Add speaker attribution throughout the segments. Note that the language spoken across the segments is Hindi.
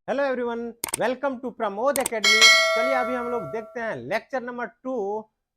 Speaker 1: Hello everyone, welcome to Pramod academy. चलिए अभी हम लोग देखते हैं लेक्चर नंबर 2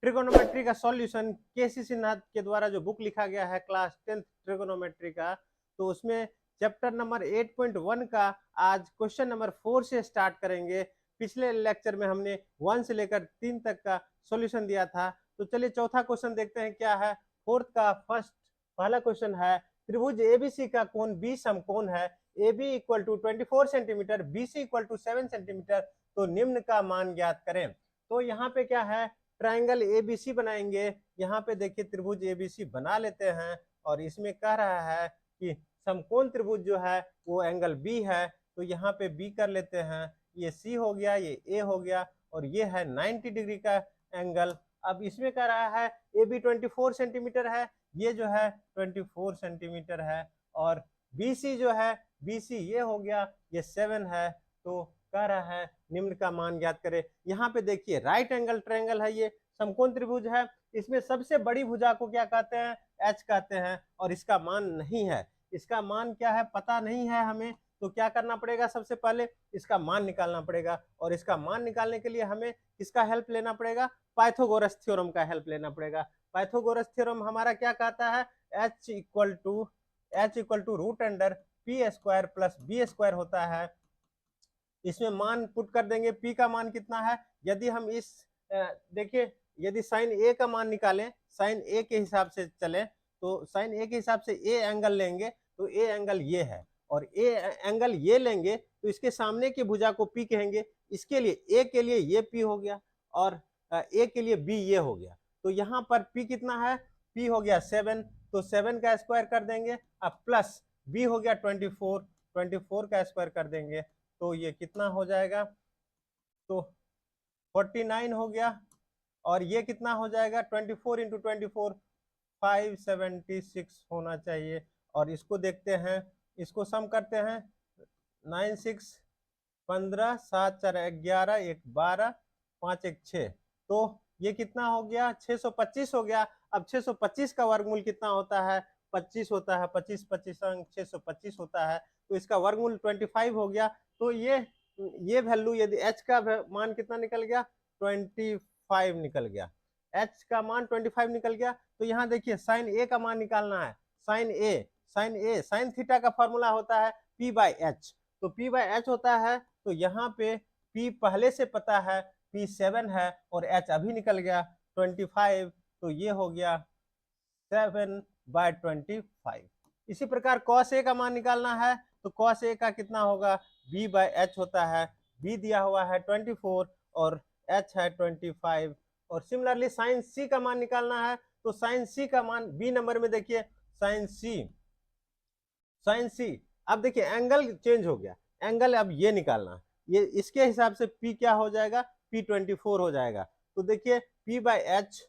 Speaker 1: ट्रिगोनोमेट्री का सॉल्यूशन। केसीसी नाथ के द्वारा जो बुक लिखा गया है क्लास 10th ट्रिगोनोमेट्री का, तो उसमें चैप्टर नंबर 8.1 का आज क्वेश्चन नंबर 4 से स्टार्ट करेंगे। पिछले लेक्चर में हमने 1 से लेकर 3 तक का सॉल्यूशन दिया था। तो चलिए चौथा क्वेश्चन देखते हैं क्या है। फोर्थ का पहला क्वेश्चन है, त्रिभुज एबीसी का कोण बी समकोण है। A B equal to 24 centimetre, B C equal to 7 centimetre, तो निम्न का मान ज्ञात करें। तो यहाँ पे क्या है, ट्राइंगल एबीसी बनाएंगे। यहाँ पे देखिए त्रिभुज एबीसी बना लेते हैं और इसमें कह रहा है कि समकोण त्रिभुज जो है वो एंगल बी है, तो यहाँ पे बी कर लेते हैं। ये सी हो गया, ये ए हो गया और ये है 90 डिग्री का एंगल। अब इसमें कह रहा है ए बी 24 सेंटीमीटर है, ये जो है 24 सेंटीमीटर है, और बी सी जो है BC ये हो गया, ये 7 है। तो कह रहा है निम्न का मान ज्ञात करें। यहाँ पे देखिए राइट एंगल ट्रायंगल है, ये समकोण त्रिभुज है। इसमें सबसे बड़ी भुजा को क्या कहते हैं, H कहते हैं, और इसका मान नहीं है। इसका मान क्या है पता नहीं है हमें, तो क्या करना पड़ेगा, सबसे पहले इसका मान निकालना पड़ेगा। और इसका मान निकालने के लिए हमें किसका हेल्प लेना पड़ेगा, पाइथागोरस थ्योरम का हेल्प लेना पड़ेगा। पाइथागोरस थ्योरम हमारा क्या कहता है, H equal to root under P square plus B square होता है। इसमें मान पुट कर देंगे, पी का मान कितना है, यदि हम इस देखिए यदि साइन ए का मान निकालें, साइन ए के हिसाब से चले, तो साइन ए के हिसाब से ए एंगल लेंगे, तो ए एंगल ये है, और ए एंगल ये लेंगे तो इसके सामने की भुजा को पी कहेंगे। इसके लिए ए के लिए ये पी हो गया और ए के लिए बी ये हो गया। तो यहाँ पर पी कितना है, पी हो गया 7, तो 7 का स्क्वायर कर देंगे। अब प्लस बी हो गया 24 का स्क्वायर कर देंगे, तो ये कितना हो जाएगा, तो 49 हो गया। और ये कितना हो जाएगा, 24 इंटू 24 576 होना चाहिए। और इसको देखते हैं, इसको सम करते हैं, 9 6 15 7 4 11 1 12 5 1 6, तो ये कितना हो गया, 625 हो गया। अब 625 का वर्गमूल कितना होता है, 25 होता है, 25 25 अंक 625 होता है, तो इसका वर्गमूल 25 हो गया। तो ये वैल्यू यदि h का मान कितना निकल गया, 25 निकल गया। h का मान 25 निकल गया। तो यहाँ देखिए साइन a का मान निकालना है। साइन थीटा का फॉर्मूला होता है p बाई एच, तो p बाई एच होता है, तो यहाँ पे p पहले से पता है, p 7 है और h अभी निकल गया 25, तो ये हो गया 7/25। इसी प्रकार cos a का मान निकालना है, तो cos a का कितना होगा, b बाई एच होता है, b दिया हुआ है 24 और h है 25। और सिमिलरली साइन c का मान निकालना है, तो साइन c का मान b नंबर में देखिए, साइन c अब देखिए एंगल चेंज हो गया, एंगल अब ये निकालना, ये इसके हिसाब से p क्या हो जाएगा, p 24 हो जाएगा। तो देखिए p बाई एच,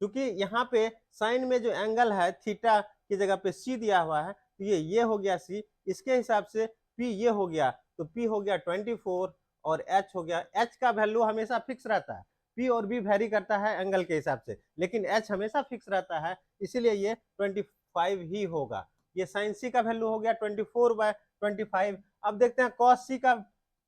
Speaker 1: क्योंकि यहाँ पे साइन में जो एंगल है थीटा की जगह पे सी दिया हुआ है, तो ये हो गया सी, इसके हिसाब से पी ये हो गया, तो पी हो गया 24 और एच हो गया। एच का वैल्यू हमेशा फिक्स रहता है, पी और बी वेरी करता है एंगल के हिसाब से, लेकिन एच हमेशा फिक्स रहता है, इसीलिए ये 25 ही होगा। ये साइन सी का वैल्यू हो गया 24/25। अब देखते हैं कॉस सी का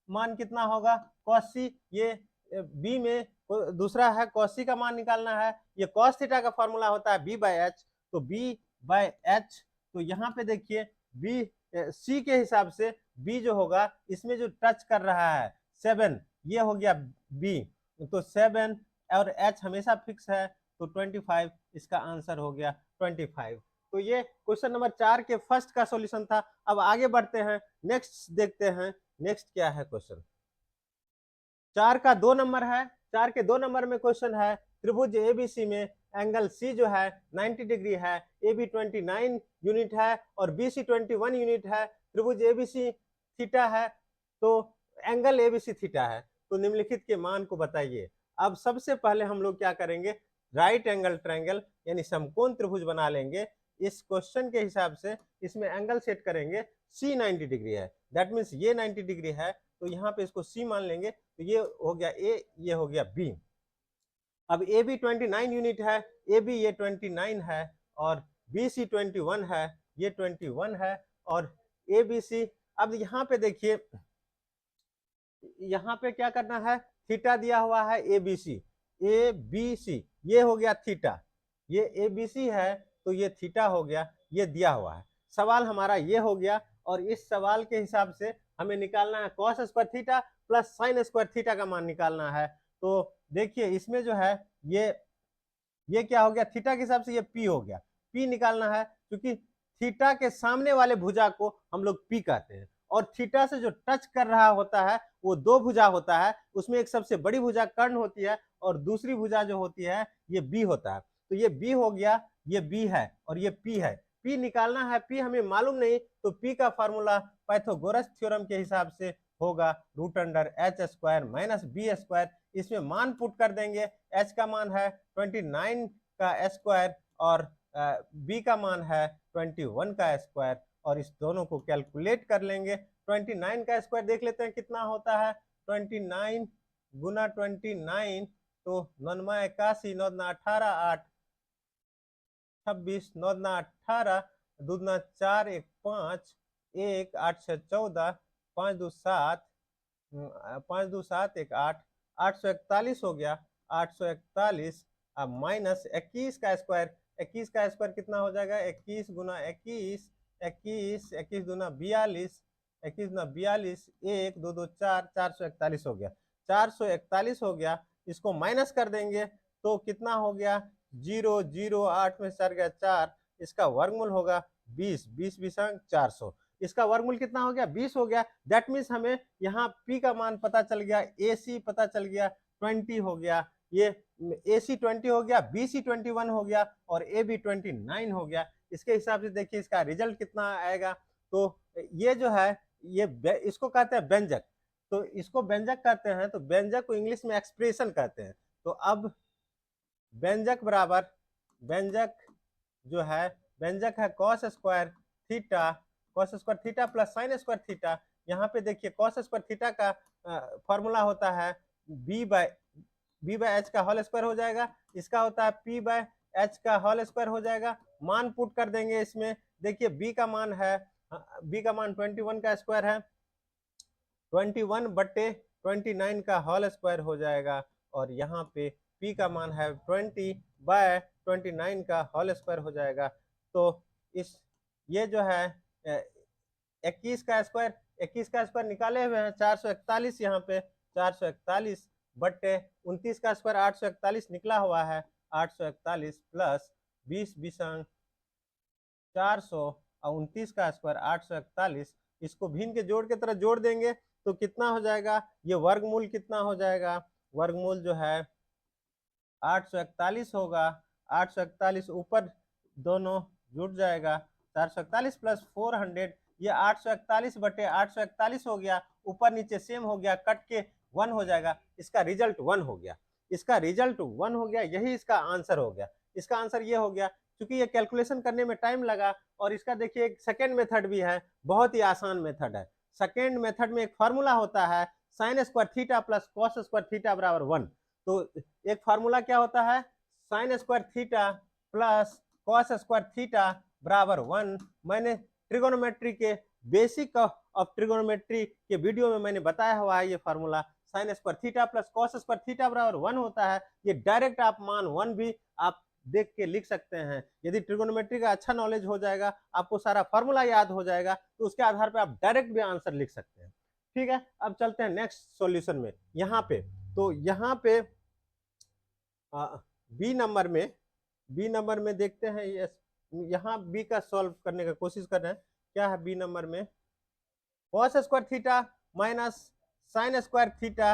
Speaker 1: मान कितना होगा। कॉस सी ये बी में दूसरा है, कॉस सी का मान निकालना है। ये कॉस थीटा का फॉर्मूला होता है बी बाई एच, तो बी बाई एच, तो यहाँ पे देखिए बी सी के हिसाब से बी जो होगा, इसमें जो टच कर रहा है 7, ये हो गया बी, तो 7 और एच हमेशा फिक्स है, तो 25 इसका आंसर हो गया 25। तो ये क्वेश्चन नंबर 4 के फर्स्ट का सॉल्यूशन था। अब आगे बढ़ते हैं, नेक्स्ट देखते हैं, नेक्स्ट क्या है क्वेश्चन। 4 का 2 नंबर है, 4 के 2 नंबर में क्वेश्चन है, त्रिभुज एबीसी में एंगल सी जो है 90 डिग्री है, ए बी 29 यूनिट है और बी सी 21 यूनिट है। त्रिभुज एबीसी थीटा है, तो एंगल एबीसी थीटा है, तो निम्नलिखित के मान को बताइए। अब सबसे पहले हम लोग क्या करेंगे, राइट एंगल ट्रायंगल यानी समकोण त्रिभुज बना लेंगे। इस क्वेश्चन के हिसाब से इसमें एंगल सेट करेंगे, सी 90 डिग्री है, दैट मीन्स ये 90 डिग्री है, तो यहाँ पे इसको सी मान लेंगे, तो ये हो गया ए, ये हो गया बी। अब ए बी 29 यूनिट है, ए बी ये 29 है और बी सी 21 है, ये 21 है, और ए बी सी अब यहाँ पे देखिए, यहाँ पे क्या करना है, थीटा दिया हुआ है ए बी सी, ये हो गया थीटा, ये ए बी सी है तो ये थीटा हो गया, ये दिया हुआ है। सवाल हमारा ये हो गया, और इस सवाल के हिसाब से हमें निकालना है cos square theta plus sine square theta का मान निकालना है। तो देखिए इसमें जो है ये क्या हो गया, थीटा के हिसाब से ये पी हो गया, पी निकालना है क्योंकि थीटा के सामने वाले भुजा को हम लोग पी कहते हैं, और थीटा से जो टच कर रहा होता है वो दो भुजा होता है, उसमें एक सबसे बड़ी भुजा कर्ण होती है और दूसरी भुजा जो होती है ये बी होता है। तो ये बी हो गया, ये बी है और ये पी है, पी निकालना है, पी हमें मालूम नहीं, तो पी का फार्मूला पाइथागोरस थ्योरम के हिसाब से होगा root under H square minus B square. इसमें मान पुट कर देंगे, एच का मान है 29 का स्क्वायर और बी का मान है 21 का स्क्वायर, और इस दोनों को कैलकुलेट कर लेंगे। 29 का स्क्वायर देख लेते हैं कितना होता है, 29 गुना 29, तो 9 81, 9 18, 8 26, 9 18, 2 4, 1 5, 1 8 6 14, 5 2 7, 5 2 7 1 8, 841 हो गया, 841 माइनस 21 का स्क्वायर, 21 का स्क्वायर कितना हो जाएगा, 21 गुना 21, 21 21 गुना 42, 21 गुना 42, 1 2 2 4, 441 हो गया, 441 हो गया। इसको माइनस कर देंगे तो कितना हो गया, 0 0 8 में 4 गया 4, इसका वर्गमूल होगा 20, 20 20 400, इसका वर्गमूल कितना हो गया, 20 हो गया। दैट मीन्स हमें यहाँ P का मान पता चल गया, AC पता चल गया 20 हो गया, ये AC 20 हो गया, BC 21 हो गया और AB 29 हो गया। इसके हिसाब से देखिए इसका रिजल्ट कितना आएगा। तो ये जो है ये इसको कहते हैं व्यंजक, तो इसको व्यंजक कहते हैं, तो व्यंजक को इंग्लिश में एक्सप्रेशन कहते हैं। तो अब व्यंजक बराबर, व्यंजक जो है, व्यंजक है cos square theta, cos square theta plus sine square theta. यहाँ पे देखिए कॉस स्क्वायर थीटा का फॉर्मूला होता है बी बाय एच का होल स्क्वायर हो जाएगा, इसका होता है पी बाय एच का होल स्क्वायर हो जाएगा। मान पुट कर देंगे इसमें, देखिए बी का मान है, बी का मान 21 का स्क्वायर है, 21 बट्टे 29 का होल स्क्वायर हो जाएगा, और यहाँ पे p का मान है 20 बाय 29 का होल स्क्वायर हो जाएगा। तो इस ये जो है 21 का स्क्वायर निकाले हुए हैं 441, यहाँ पे 441 बट्टे 29 का स्क्वायर 841 निकला हुआ है, 841 प्लस 20 20 400 और 29 का स्क्वायर 841, इसको भिन्न के जोड़ के तरह जोड़ देंगे तो कितना हो जाएगा, ये वर्गमूल कितना हो जाएगा, वर्गमूल जो है 841 होगा, 841 ऊपर दोनों जुड़ जाएगा, 441 प्लस 400, ये 841 बटे 841 हो गया, ऊपर नीचे सेम हो गया, कट के 1 हो जाएगा, इसका रिजल्ट 1 हो गया, इसका रिजल्ट 1 हो गया, यही इसका आंसर हो गया। इसका आंसर ये हो गया, क्योंकि ये कैलकुलेशन करने में टाइम लगा, और इसका देखिए एक सेकेंड मेथड भी है, बहुत ही आसान मेथड है। सेकेंड मेथड में एक फार्मूला होता है sine square theta plus cos square theta बराबर 1। तो एक फार्मूला क्या होता है, sine square theta plus cos square theta बराबर 1। मैंने ट्रिगोनोमेट्री के बेसिक ऑफ ट्रिगोनोमेट्री के वीडियो में मैंने बताया हुआ है, ये formula sine square theta plus cos square theta बराबर 1 होता है। ये डायरेक्ट आप मान 1 भी आप देख के लिख सकते हैं। यदि ट्रिगोनोमेट्री का अच्छा नॉलेज हो जाएगा, आपको सारा फार्मूला याद हो जाएगा, तो उसके आधार पर आप डायरेक्ट भी आंसर लिख सकते हैं। ठीक है, अब चलते हैं नेक्स्ट सॉल्यूशन में। यहाँ पे तो यहाँ पे बी नंबर में देखते हैं, यहाँ बी का सॉल्व करने का कोशिश कर रहे हैं। क्या है बी नंबर में, cos square theta minus sine square theta,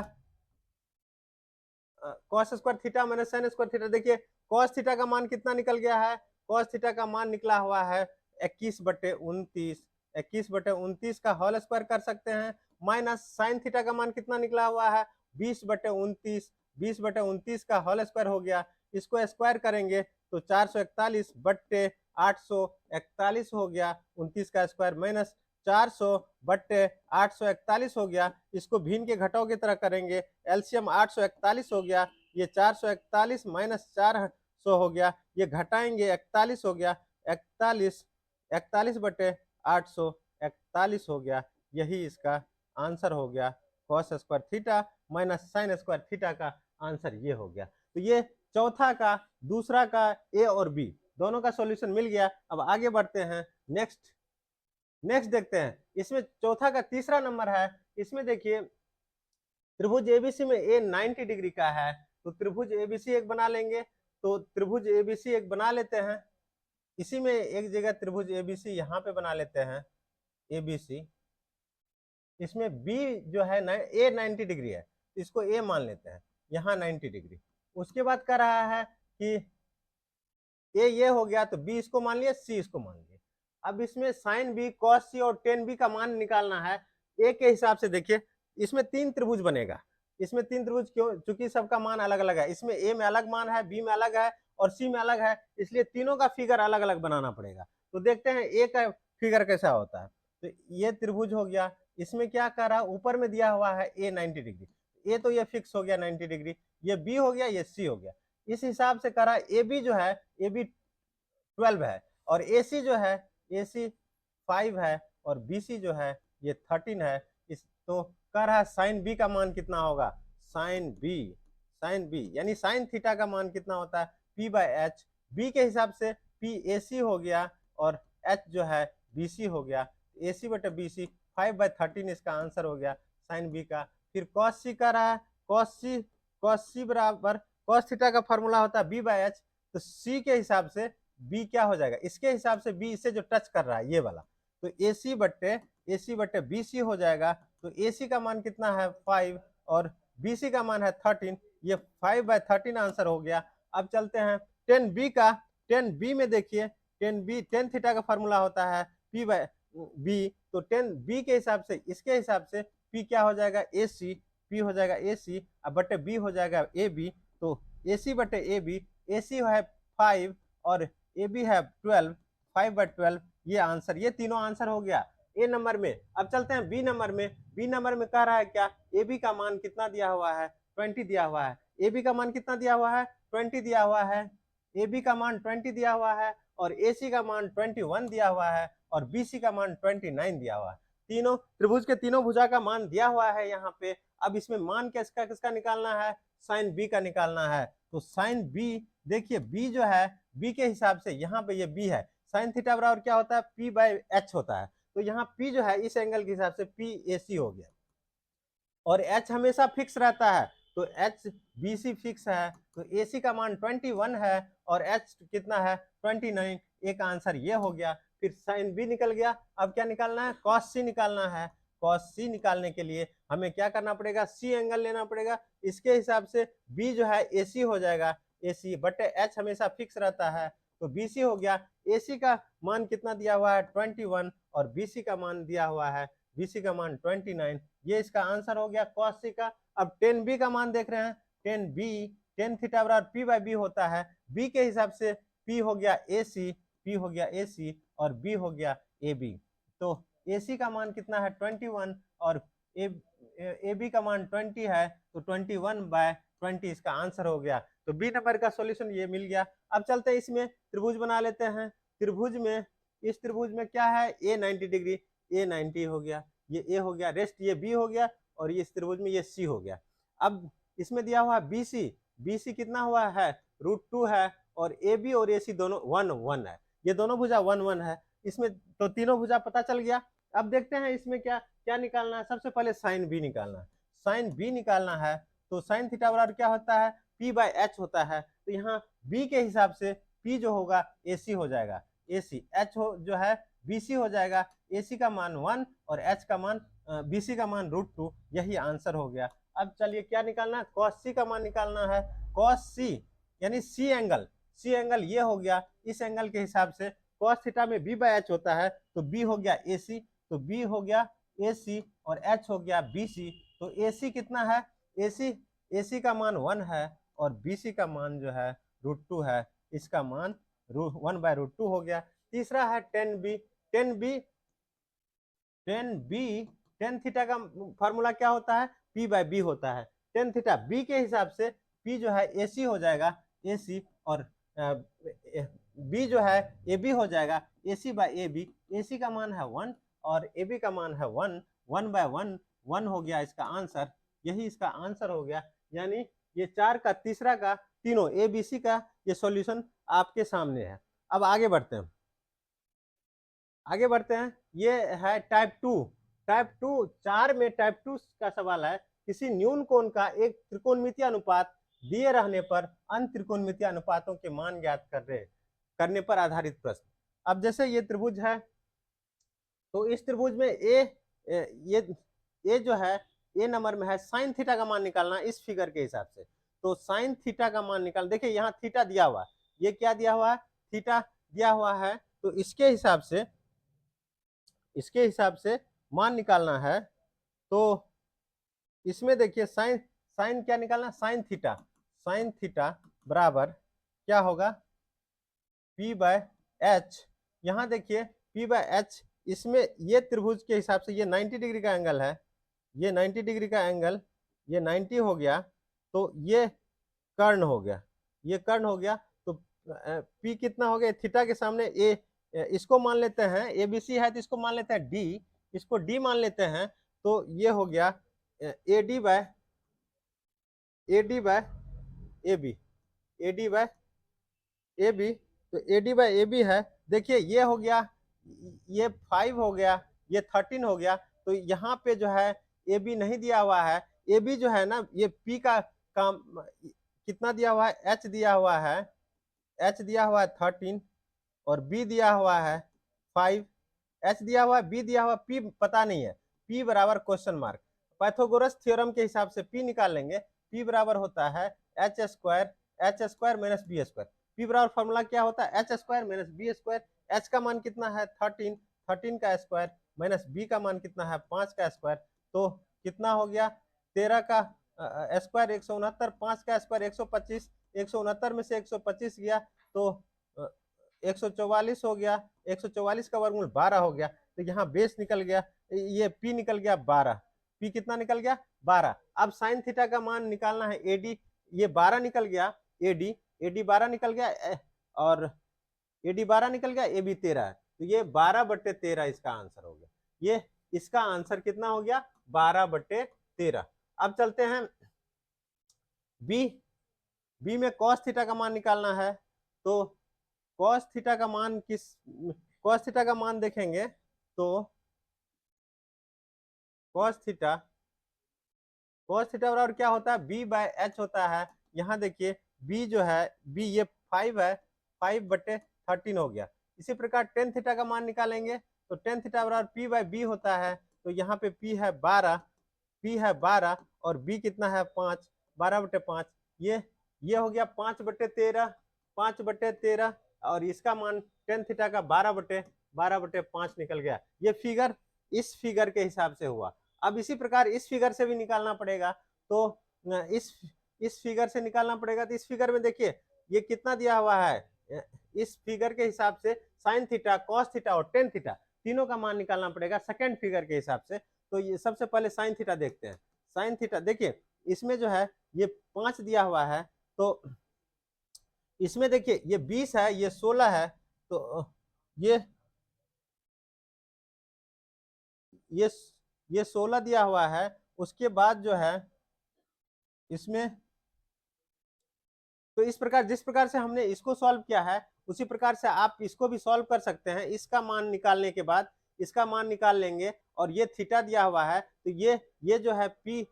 Speaker 1: cos square theta minus sine square theta. देखिए कॉस थीटा का मान कितना निकल गया है, कॉस थीटा का मान निकला हुआ है 21 बटे 29, 21 बटे 29 का होल स्क्वायर कर सकते हैं, माइनस साइन थीटा का मान कितना निकला हुआ है 20 बटे 29, 20 बटे 29 का होल स्क्वायर हो गया, इसको स्क्वायर करेंगे तो 441 बट्टे 841 हो गया, 29 का स्क्वायर माइनस 400 बट्टे 841 हो गया, इसको भिन्न के घटाव की तरह करेंगे, एलसीएम 841 हो गया, ये 441 माइनस 400 हो गया, ये घटाएंगे 41 हो गया, 41 बटे 841 हो गया, यही इसका आंसर हो गया। Cos square theta minus sine square theta का आंसर ये हो गया। तो ये चौथा का, दूसरा का ए और बी दोनों का सॉल्यूशन मिल गया। अब आगे बढ़ते हैं, नेक्स्ट देखते हैं। इसमें चौथा का तीसरा नंबर है। इसमें देखिए त्रिभुज एबीसी में ए 90 डिग्री का है, तो त्रिभुज एबीसी एक बना लेंगे। तो त्रिभुज एबीसी एक बना लेते हैं। इसी में एक जगह त्रिभुज एबीसी यहाँ पे बना लेते हैं, एबीसी। इसमें बी जो है ए 90 डिग्री है, इसको ए मान लेते हैं, यहाँ 90 डिग्री। उसके बाद कह रहा है कि ए ये हो गया, तो बी इसको मान लिया, सी इसको मान लिया। अब इसमें साइन बी, कॉस सी और टेन बी का मान निकालना है। ए के हिसाब से देखिए, इसमें 3 त्रिभुज बनेगा। इसमें 3 त्रिभुज क्यों? चूंकि सबका मान अलग अलग है। इसमें ए में अलग मान है, बी में अलग है और सी में अलग है, इसलिए तीनों का फिगर अलग अलग बनाना पड़ेगा। तो देखते हैं ए का फिगर कैसा होता है। तो ये त्रिभुज हो गया। इसमें क्या कर रहा है, ऊपर में दिया हुआ है ए 90 डिग्री, ए तो ये फिक्स हो गया 90 डिग्री, ये बी हो गया, ये सी हो गया। इस हिसाब से करा ए बी जो है, ए बी 12 है, और ए सी जो है, ए सी 5 है, और बी सी जो है ये 13 है। इस तो कह रहा है साइन बी का मान कितना होगा, साइन बी यानी साइन थीटा का मान कितना होता है, पी बाय एच। बी के हिसाब से पी ए सी हो गया और एच जो है बी सी हो गया। ए सी बटे बी सी 5/13 इसका आंसर हो गया साइन बी का। फिर कॉस सी का रहा है, कॉस सी बराबर कॉस थीटा का फॉर्मूला होता है बी बाय एच। तो सी के हिसाब से बी क्या हो जाएगा, इसके हिसाब से बी इसे जो टच कर रहा है ये वाला, तो ए सी बट्टे बी सी हो जाएगा। तो ए सी का मान कितना है 5 और बी सी का मान है 13, ये 5/13 आंसर हो गया। अब चलते हैं 10 बी का। 10 बी में देखिए, 10 बी टेन थीटा का फॉर्मूला होता है पी बाय बी। तो 10 बी के हिसाब से, इसके हिसाब से पी क्या हो जाएगा, ए सी, पी हो जाएगा ए सी, अब बट्टे बी हो जाएगा ए बी। तो ए सी बट्टे ए बी, ए सी है 5 और ए बी है 12, 5/12 ये आंसर, ये तीनों आंसर हो गया ए नंबर में। अब चलते हैं बी नंबर में। बी नंबर में कह रहा है क्या, ए बी का मान कितना दिया हुआ है, 20 दिया हुआ है। ए बी का मान कितना दिया हुआ है, 20 दिया हुआ है। ए बी का मान 20 दिया हुआ है और ए सी का मान 21 दिया हुआ है और बी सी का मान 29 दिया हुआ है। तीनों त्रिभुज के तीनों भुजा का मान दिया हुआ है यहाँ पे। अब इसमें मान किसका किसका निकालना है, साइन बी का निकालना है। तो साइन बी, देखिए बी जो है, बी के हिसाब से यहाँ पे ये बी है, साइन थीटा बराबर क्या होता है, पी बाय एच होता है। तो यहाँ पी जो है इस एंगल के हिसाब से पी ए सी हो गया और एच हमेशा फिक्स रहता है, तो एच बी सी फिक्स है। तो ए सी का मान 21 है और एच कितना है 29, एक आंसर ये हो गया। फिर साइन बी निकल गया। अब क्या निकालना है, कॉस सी निकालना है। कॉस सी निकालने के लिए हमें क्या करना पड़ेगा, सी एंगल लेना पड़ेगा। इसके हिसाब से बी जो है ए सी हो जाएगा, ए सी बटे एच हमेशा फिक्स रहता है, तो बी सी हो गया। ए सी का मान कितना दिया हुआ है 21 और बी सी का मान दिया हुआ है, बी सी का मान 29, ये इसका आंसर हो गया कॉस सी का। अब 10 बी का मान देख रहे हैं, 10 बी, टेन थीटा बराबर पी बाय बी होता है। बी के हिसाब से पी हो गया ए सी, पी हो गया ए सी और बी हो गया ए बी। तो ए सी का मान कितना है 21 और ए बी का मान 20 है, तो 21/20 इसका आंसर हो गया। तो बी नंबर का सॉल्यूशन ये मिल गया। अब चलते हैं इसमें त्रिभुज बना लेते हैं। त्रिभुज में, इस त्रिभुज में क्या है, ए 90 डिग्री, ए 90 हो गया, ये ए हो गया, रेस्ट ये बी हो गया और ये इस त्रिभुज में ये सी हो गया। अब इसमें दिया हुआ बी सी, बी सी कितना हुआ है √2 है और ए बी और ए सी दोनों 1 है, ये दोनों भुजा 1 है। इसमें तो तीनों भुजा पता चल गया। अब देखते हैं इसमें क्या क्या निकालना है। सबसे पहले साइन बी निकालना है। साइन बी निकालना है तो साइन थीटा बराबर क्या होता है, पी बाय एच होता है। तो यहाँ बी के हिसाब से पी जो होगा ए सी हो जाएगा, ए सी, एच हो जो है बी सी हो जाएगा, ए सी का मान 1 और एच का मान बी सी का मान √2, यही आंसर हो गया। अब चलिए क्या निकालना है, कॉस सी का मान निकालना है। कॉस सी यानी सी एंगल ये हो गया। इस एंगल के हिसाब से कॉस थीटा में बी बाय एच होता है, तो बी हो गया ए सी, तो बी हो गया ए सी और एच हो गया बी सी। तो ए सी कितना है, ए सी का मान 1 है और बी सी का मान जो है √2 है, इसका मान 1/√2 हो गया। तीसरा है 10 बी। 10 बी टेन थीटा का फॉर्मूला क्या होता है, पी बाय बी होता है। टेन थीटा बी के हिसाब से पी जो है ए सी हो जाएगा, ए सी और बी जो है ए बी हो जाएगा, ए सी बाय ए बी। ए सी का मान है 1 और ए बी का मान है 1, 1/1 1 हो गया इसका आंसर, यही इसका आंसर हो गया। यानी ये 4 का तीसरा का तीनों ABC का ये सॉल्यूशन आपके सामने है। अब आगे बढ़ते हैं, ये है टाइप टू 4 में टाइप 2 का सवाल है, किसी न्यून कोण का एक त्रिकोणमितीय अनुपात दिए रहने पर अन्य त्रिकोणमितीय अनुपातों के मान ज्ञात करने पर आधारित प्रश्न। अब जैसे ये त्रिभुज है, तो इस त्रिभुज में ये जो है ए नंबर में है, साइन थीटा का मान निकालना इस फिगर के हिसाब से। तो साइन थीटा का मान निकाल, देखिए यहाँ थीटा दिया हुआ है, ये क्या दिया हुआ है, थीटा दिया हुआ है। तो इसके हिसाब से मान निकालना है। तो इसमें देखिए साइन क्या निकालना, साइन थीटा बराबर क्या होगा, P/H। यहाँ देखिए P/H, इसमें ये त्रिभुज के हिसाब से ये 90 डिग्री का एंगल है, ये 90 डिग्री का एंगल, ये 90 हो गया, तो ये कर्ण हो गया, तो P कितना हो गया, थीटा के सामने ए, इसको मान लेते हैं, ABC है तो इसको मान लेते हैं D, इसको D मान लेते हैं, तो ये हो गया AD बाय AB, तो AD/AB है। देखिए ये हो गया, ये 5 हो गया, ये 13 हो गया, तो यहाँ पे जो है AB नहीं दिया हुआ है। AB जो है ना, ये P का काम कितना दिया हुआ है, H दिया हुआ है, 13 और B दिया हुआ है 5, H दिया हुआ है, B दिया हुआ, P पता नहीं है, P बराबर क्वेश्चन मार्क। पाइथागोरस थ्योरम के हिसाब से P निकाल लेंगे, P बराबर होता है h² माइनस b²। P बराबर फॉर्मूला क्या होता है, h² माइनस b²। H का मान कितना है 13 का स्क्वायर माइनस B का मान कितना है 5 का स्क्वायर, तो कितना हो गया 13 का स्क्वायर 169, 5 का स्क्वायर 125, 169 में से 125 गया तो 144 हो गया, 144 का वर्गमूल 12 हो गया, तो यहाँ बेस निकल गया, ये P निकल गया 12, P कितना निकल गया 12। अब साइन थीटा का मान निकालना है AD, ये 12 निकल गया, AD 12 निकल गया, और AD 12 निकल गया, AB 13 है, तो ये 12/13 इसका आंसर हो गया। ये इसका आंसर कितना हो गया 12/13। अब चलते हैं बी में कॉस थीटा का मान निकालना है। तो कॉस थीटा का मान देखेंगे, तो कॉस थीटा बराबर क्या होता है, B/H होता है। यहाँ देखिए B जो है, B ये 5 है, 5/13 हो गया। इसी प्रकार टेन थीटा का मान निकालेंगे, तो टेन थीटा बराबर P/B होता है, तो यहाँ पे P है 12 और B कितना है 5, 12/5, ये हो गया 5/13, और इसका मान टेन थीटा का 12/5 निकल गया। ये फिगर इस फिगर के हिसाब से हुआ। अब इसी प्रकार इस फिगर से भी निकालना पड़ेगा, तो इस फिगर से निकालना पड़ेगा। तो इस फिगर में देखिए ये कितना दिया हुआ है, इस फिगर के हिसाब से साइन थीटा, कॉस थीटा और टेन थीटा तीनों का मान निकालना पड़ेगा सेकंड फिगर के हिसाब से। तो ये सबसे पहले साइन थीटा देखते हैं। साइन थीटा देखिए, इसमें जो है ये 5 दिया हुआ है, तो इसमें देखिए ये 20 है, ये 16 है, तो ये 16 दिया हुआ है। उसके बाद जो है इसमें, तो इस प्रकार जिस प्रकार से हमने इसको सॉल्व किया है, उसी प्रकार से आप इसको भी सॉल्व कर सकते हैं। इसका मान निकालने के बाद इसका मान निकाल लेंगे, और ये थीटा दिया हुआ है, तो ये जो है P,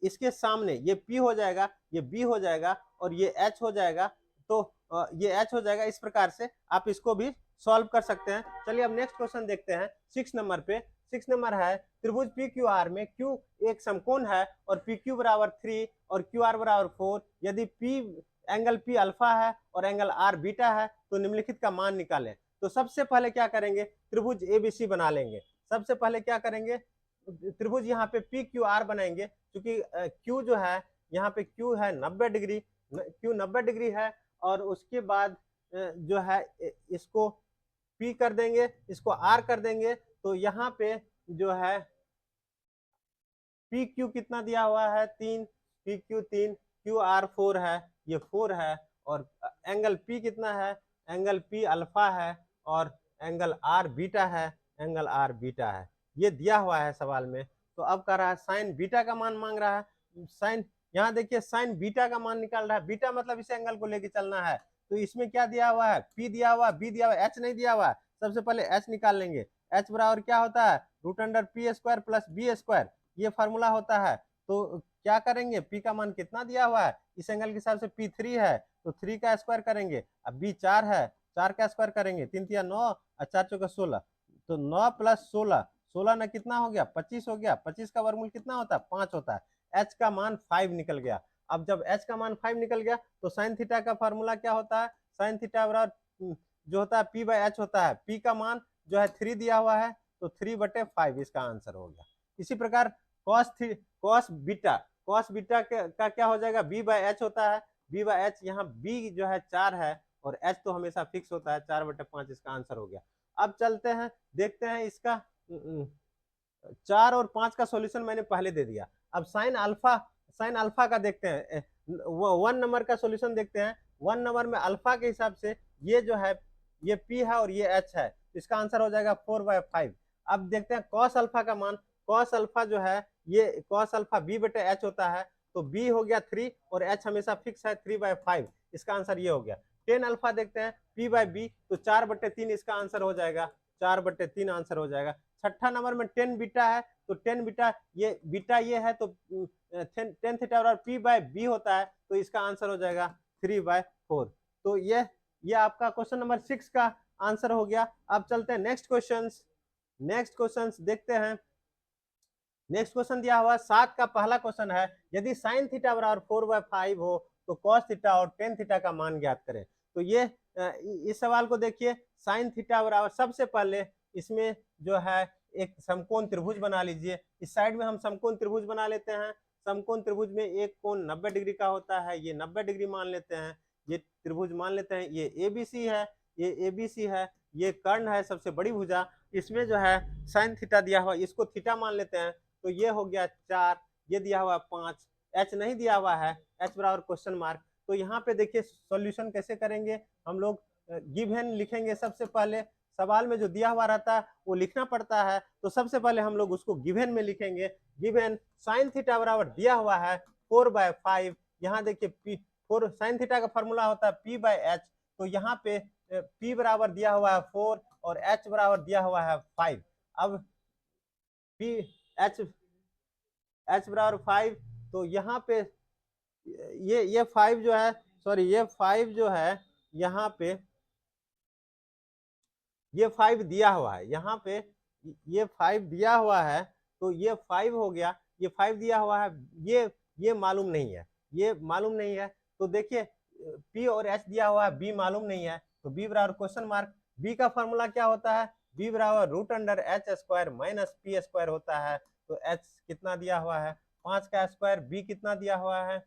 Speaker 1: इसके सामने ये P हो जाएगा, ये B हो जाएगा, और ये H हो जाएगा, तो ये H हो जाएगा। इस प्रकार से आप इसको भी सॉल्व कर सकते हैं। चलिए अब नेक्स्ट क्वेश्चन देखते हैं 6 नंबर पे। 6 नंबर है, त्रिभुज PQR में Q एक समकोण है और PQ बराबर 3 और QR बराबर 4, यदि एंगल P अल्फा है और एंगल R बीटा है, तो निम्नलिखित का मान निकालें। तो सबसे पहले क्या करेंगे, त्रिभुज ABC बना लेंगे। सबसे पहले क्या करेंगे, त्रिभुज यहाँ पे PQR बनाएंगे, क्योंकि Q जो है यहाँ पे Q है 90 डिग्री, Q 90 डिग्री है, और उसके बाद जो है इसको P कर देंगे, इसको R कर देंगे, तो यहाँ पे जो है PQ कितना दिया हुआ है 3, PQ 3, QR 4 है, ये 4 है, और एंगल P कितना है, एंगल P अल्फा है, और एंगल R बीटा है, ये दिया हुआ है सवाल में। तो अब कह रहा है साइन बीटा का मान मांग रहा है। साइन, यहाँ देखिए साइन बीटा का मान निकाल रहा है। बीटा मतलब इस एंगल को लेके चलना है। तो इसमें क्या दिया हुआ है, पी दिया हुआ है, बी दिया हुआ है, एच नहीं दिया हुआ है। सबसे पहले एच निकाल लेंगे। एच बराबर क्या होता है, root under P square plus B square, ये फार्मूला होता है। तो क्या करेंगे, पी का मान कितना दिया हुआ है, इस एंगल के हिसाब से पी 3 है, तो 3 का स्क्वायर करेंगे। अब बी 4 है, 4 का स्क्वायर करेंगे, 3 तिया 9 और 4 चौका 16, तो 9 प्लस 16, 16 ना कितना हो गया, 25 हो गया। 25 का वर्गमूल कितना होता है, 5 होता है। एच का मान 5 निकल गया। अब जब एच का मान 5 निकल गया तो साइन थीटा का फॉर्मूला क्या होता है, साइन थीटा बराबर जो होता है पी बाई एच होता है। पी का मान जो है 3 दिया हुआ है, तो 3/5 इसका आंसर हो गया। इसी प्रकार कॉस बीटा, कॉस बीटा का क्या हो जाएगा, बी बाई एच होता है। बी बाई एच, यहाँ बी जो है 4 है और एच तो हमेशा फिक्स होता है, 4/5 इसका आंसर हो गया। अब चलते हैं, देखते हैं इसका 4 और 5 का सॉल्यूशन मैंने पहले दे दिया। अब साइन अल्फा का देखते हैं, 1 नंबर का सॉल्यूशन देखते हैं। 1 नंबर में अल्फा के हिसाब से ये जो है, ये पी है और ये एच है, इसका आंसर हो जाएगा 4/5। अब देखते हैं कॉस अल्फा का मान। कॉस अल्फा जो है, ये कॉस अल्फा b/h होता है, तो b हो गया 3 और h हमेशा फिक्स है 3/5, इसका आंसर ये हो गया। टेन अल्फा देखते हैं, p/b, तो 4/3 इसका आंसर हो जाएगा, 4/3 आंसर हो जाएगा। छठा नंबर में 10 बीटा है, तो 10 बीटा ये है, तो 10 थीटा बराबर p/b होता है, तो इसका आंसर हो जाएगा 3/4। तो ये आपका क्वेश्चन नंबर 6 का आंसर हो गया। अब चलते हैं नेक्स्ट क्वेश्चन देखते हैं। नेक्स्ट क्वेश्चन दिया हुआ 7 का पहला क्वेश्चन है, यदि साइन थीटा बराबर 4/5 हो तो कॉस थीटा और टेन थीटा का मान ज्ञात करें। तो ये इस सवाल को देखिए, साइन थीटा बराबर, सबसे पहले इसमें जो है एक समकोण त्रिभुज बना लीजिए। इस साइड में हम समकोण त्रिभुज बना लेते हैं। समकोण त्रिभुज में एक कोण 90 डिग्री का होता है, ये 90 डिग्री मान लेते हैं। ये त्रिभुज मान लेते हैं, ये एबीसी है, ये एबीसी है, ये कर्ण है सबसे बड़ी भुजा। इसमें जो है साइन थीटा दिया हुआ, इसको थीटा मान लेते हैं, तो ये हो गया 4, ये दिया हुआ 5, एच नहीं दिया हुआ है, एच बराबर क्वेश्चन मार्क। तो यहाँ पे देखिए सॉल्यूशन कैसे करेंगे हम लोग, गिवन लिखेंगे। सबसे पहले सवाल में जो दिया हुआ रहता है वो लिखना पड़ता है, तो सबसे पहले हम लोग उसको गिवन में लिखेंगे। गिवन साइन थीटा बराबर दिया हुआ है 4/5। यहाँ देखिए पी 4, साइन थीटा का फॉर्मूला होता है p/h, तो यहाँ पे p बराबर दिया हुआ है 4 और h बराबर दिया हुआ है 5। अब p h बराबर 5, तो यहाँ पे ये 5 जो है, सॉरी ये 5 जो है, यहाँ पे ये 5 दिया हुआ है, यहाँ पे ये 5 दिया हुआ है, तो ये 5 हो गया, ये 5 दिया हुआ है, ये मालूम नहीं है, ये मालूम नहीं है। तो देखिए p और h दिया हुआ है, b मालूम नहीं है, तो b बराबर क्वेश्चन मार्क। b का फॉर्मूला क्या होता है, b बराबर root under h square minus p square होता है। तो h कितना दिया हुआ है, 5 का स्क्वायर, b कितना दिया हुआ है,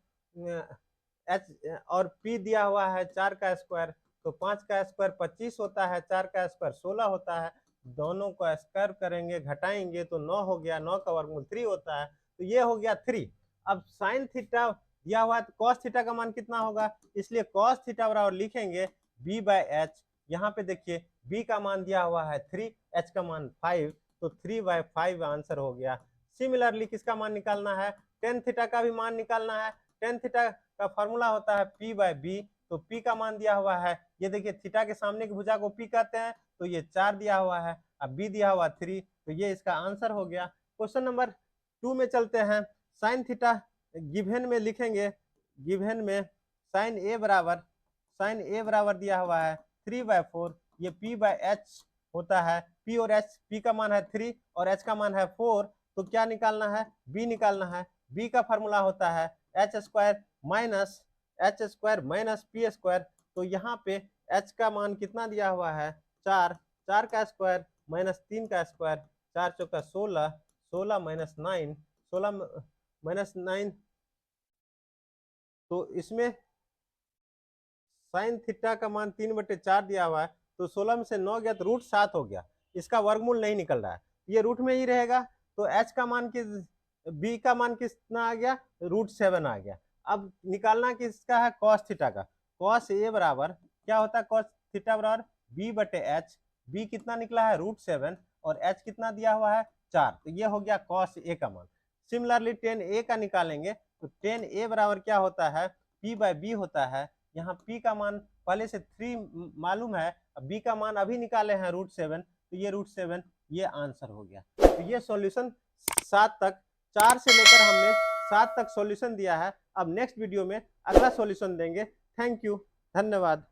Speaker 1: h और p दिया हुआ है 4 का स्क्वायर, तो 5 का स्क्वायर 25 होता है, 4 का स्क्वायर 16 होता है। दोनों को स्क्वायर करेंगे, घटाएंगे तो 9 हो गया, 9 का वर्गमूल 3 होता है, तो ये हो गया 3। अब साइन थीटा दिया हुआ है, तो कॉस थीटा का मान कितना होगा, इसलिए कॉस थीटा बराबर लिखेंगे b/h। यहाँ पे देखिए b का मान दिया हुआ है 3, h का मान 5, तो 3/5 आंसर हो गया। सिमिलरली किसका मान निकालना है, टेन थीटा का भी मान निकालना है। टेन थीटा का फॉर्मूला होता है p/b, तो p का मान दिया हुआ है, ये देखिए थीटा के सामने की भुजा को p कहते हैं, तो ये 4 दिया हुआ है, अब b दिया हुआ 3, तो ये इसका आंसर हो गया। क्वेश्चन नंबर 2 में चलते हैं। साइन थीटा गिवन में लिखेंगे, गिवन में साइन ए बराबर दिया हुआ है 3/4, ये p/h होता है। p और h, p का मान है 3 और h का मान है 4, तो क्या निकालना है, b निकालना है। b का फॉर्मूला होता है h square minus p square, तो यहाँ पे h का मान कितना दिया हुआ है, 4, 4 का स्क्वायर माइनस 3 का स्क्वायर, 4 चौका 16, 16 माइनस 9, 16 माइनस 9, तो इसमें साइन थीटा का मान 3/4 दिया हुआ है, तो 16 में से 9 गया तो रूट 7 हो गया, इसका वर्गमूल नहीं निकल रहा है, ये रूट में ही रहेगा। तो h का मान b का मान कितना आ गया, रूट 7 आ गया। अब निकालना किसका है, कॉस थीटा का। कॉस ए बराबर क्या होता है, कॉस थीटा बराबर b/h, b कितना निकला है रूट 7 और h कितना दिया हुआ है 4, तो ये हो गया कॉस ए का मान। सिमिलरली टेन ए का निकालेंगे तो टेन ए बराबर क्या होता है, पी बाय बी होता है। यहाँ पी का मान पहले से 3 मालूम है, बी का मान अभी निकाले हैं √7, तो ये √7 ये आंसर हो गया। तो ये सॉल्यूशन 7 तक, 4 से लेकर हमने 7 तक सॉल्यूशन दिया है। अब नेक्स्ट वीडियो में अगला सॉल्यूशन देंगे। थैंक यू, धन्यवाद।